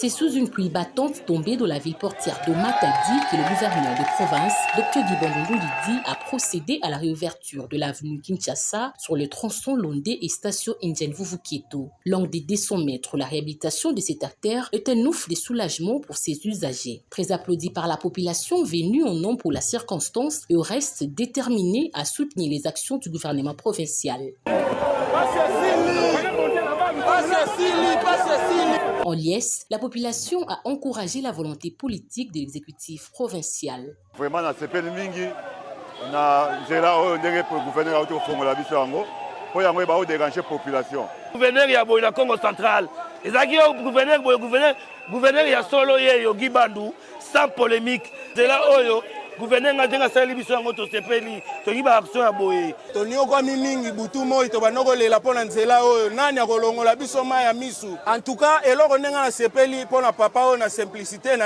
C'est sous une pluie battante tombée dans la ville portière de Matadi que le gouverneur de province, Dr Dibongo Lidi, a procédé à la réouverture de l'avenue Kinshasa sur le tronçon Londé et station indienne Vuvukieto. Longue de 200 mètres, la réhabilitation de cette artère est un ouf de soulagement pour ses usagers. Très applaudi par la population venue en nombre pour la circonstance et reste déterminée à soutenir les actions du gouvernement provincial. En liesse, la population a encouragé la volonté politique de l'exécutif provincial. Vraiment, on a le gouverneur pour déranger la population. Le gouverneur de la Congo central, le gouverneur de Solo Yogi Bandou, sans polémique. C'est là où gouverneur a dit que c'est l'émission de Sepeli, Tony Barakso a boyé. Tony Okwamimingi, Boutumo, Tobanoko, la Ponanzela, Nania Rolongo, la Bissoma ya Misu. En tout cas, et là, on a Sepeli pour la papa, on a simplicité,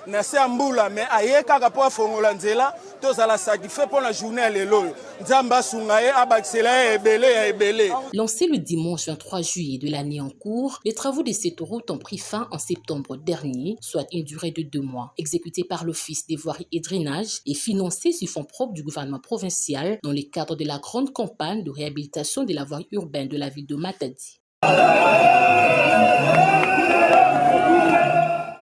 na se ambula, mais aye kaka po Fongolanzela, tous à la satisfait pour la journée à l'élo. Nzamba Sungaye, Abaxela, Ebele. Lancé le dimanche 23 juillet de l'année en cours, les travaux de cette route ont pris fin en septembre dernier, soit une durée de 2 mois. Exécutés par l'Office des voiries et drainage et financé sur fonds propres du gouvernement provincial dans le cadre de la grande campagne de réhabilitation de la voie urbaine de la ville de Matadi.